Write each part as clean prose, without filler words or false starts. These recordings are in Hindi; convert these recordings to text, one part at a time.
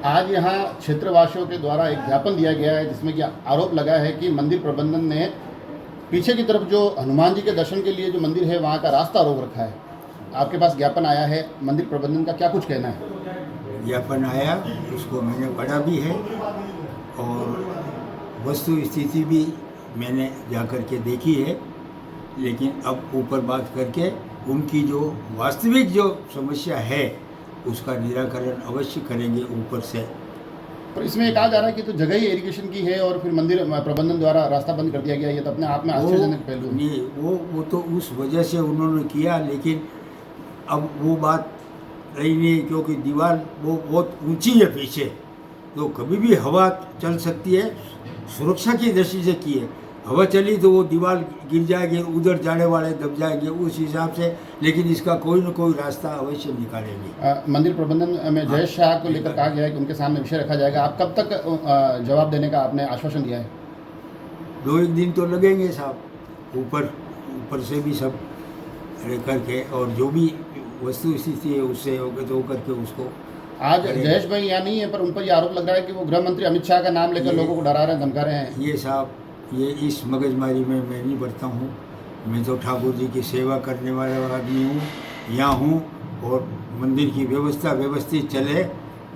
आज यहाँ क्षेत्रवासियों के द्वारा एक ज्ञापन दिया गया है जिसमें कि आरोप लगा है कि मंदिर प्रबंधन ने पीछे की तरफ जो हनुमान जी के दर्शन के लिए जो मंदिर है वहाँ का रास्ता रोक रखा है। आपके पास ज्ञापन आया है, मंदिर प्रबंधन का क्या कुछ कहना है? ज्ञापन आया, उसको मैंने पढ़ा भी है और वस्तु स्थिति भी मैंने जाकर के देखी है। लेकिन अब ऊपर बात करके उनकी जो वास्तविक जो समस्या है उसका निराकरण अवश्य करेंगे ऊपर से। पर इसमें कहा जा रहा है कि तो जगह ही इरिगेशन की है और फिर मंदिर प्रबंधन द्वारा रास्ता बंद कर दिया गया। ये तो अपने आप में आश्चर्यजनक पहलू है। नहीं, वो तो उस वजह से उन्होंने किया, लेकिन अब वो बात रही नहीं क्योंकि दीवार वो बहुत ऊंची है पीछे, तो कभी भी हवा चल सकती है। सुरक्षा की दृष्टि से की है, हवा चली तो वो दीवार गिर जाएगी, उधर जाने वाले दब जाएंगे उस हिसाब से। लेकिन इसका कोई न कोई रास्ता अवश्य निकालेंगे। मंदिर प्रबंधन में जयेश शाह को लेकर कहा गया है कि उनके सामने विषय रखा जाएगा। आप कब तक जवाब देने का आपने आश्वासन दिया है? 2-1 दिन तो लगेंगे साहब, ऊपर से भी सब करके, और जो भी वस्तु स्थिति है उससे अवगत होकर के उसको। आज जयेश भाई यहाँ नहीं है, पर उन पर यह आरोप लग रहा है कि वो गृह मंत्री अमित शाह का नाम लेकर लोगों को डरा रहे हैं, धमका रहे हैं। ये साहब, ये इस मगजमारी में मैं नहीं बढ़ता हूँ। मैं तो ठाकुर जी की सेवा करने वाला आदमी हूँ, यहाँ हूँ, और मंदिर की व्यवस्था व्यवस्थित चले,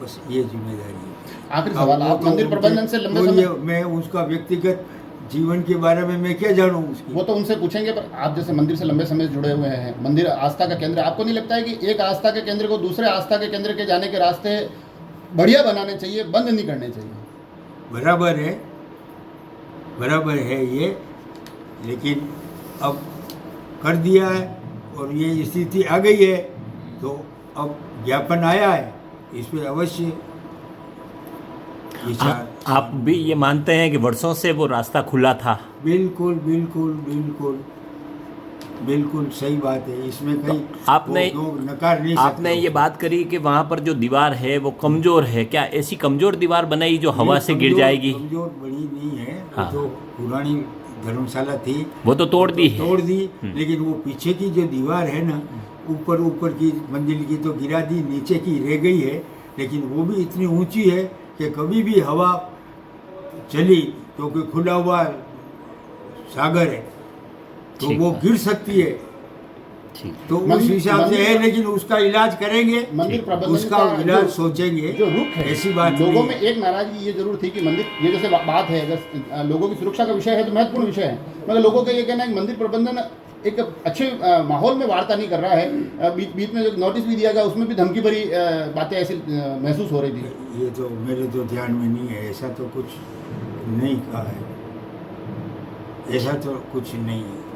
बस ये जिम्मेदारी है। आखिरी सवाल, आप मंदिर प्रबंधन से लंबे समय, मैं उसका व्यक्तिगत जीवन के बारे में मैं क्या जानूँ उसकी? वो तो उनसे पूछेंगे, पर आप जैसे मंदिर से लंबे समय से जुड़े हुए हैं, मंदिर आस्था का केंद्र, आपको नहीं लगता है कि एक आस्था के केंद्र को दूसरे आस्था के केंद्र के जाने के रास्ते बढ़िया बनाने चाहिए, बंद नहीं करने चाहिए? बराबर है ये, लेकिन अब कर दिया है और ये स्थिति आ गई है, तो अब ज्ञापन आया है, इस पर अवश्य विचार। आप भी ये मानते हैं कि वर्षों से वो रास्ता खुला था? बिल्कुल बिल्कुल बिल्कुल बिल्कुल सही बात है, इसमें कहीं आपने नकार नहीं सकते। आपने ये बात करी कि वहाँ पर जो दीवार है वो कमज़ोर है। क्या ऐसी कमज़ोर दीवार बनाई जो हवा से गिर जाएगी? कमजोर बड़ी नहीं है। हाँ। वो तो पुरानी धर्मशाला थी, वो तो तोड़ दी है। लेकिन वो पीछे की जो दीवार है ना, ऊपर की मंजिल की तो गिरा दी, नीचे की रह गई है। लेकिन वो भी इतनी ऊंची है कि कभी भी हवा चली, क्योंकि खुला हुआ सागर है, तो वो गिर सकती है। तो उस हिसाब से है, लेकिन उसका इलाज करेंगे, मंदिर प्रबंधन उसका इलाज सोचेंगे। जो रुख है, ऐसी बात लोगों नहीं। में एक नाराजगी ये जरूर थी कि मंदिर, ये जैसे बात है, अगर लोगों की सुरक्षा का विषय है तो महत्वपूर्ण विषय है, मगर लोगों का ये कहना है कि मंदिर प्रबंधन एक अच्छे माहौल में वार्ता नहीं कर रहा है। बीच में जो नोटिस भी दिया गया उसमें भी धमकी भरी बातें ऐसी महसूस हो रही थी। ये तो मेरे तो ध्यान में नहीं है, ऐसा तो कुछ नहीं कहा है, ऐसा तो कुछ नहीं है।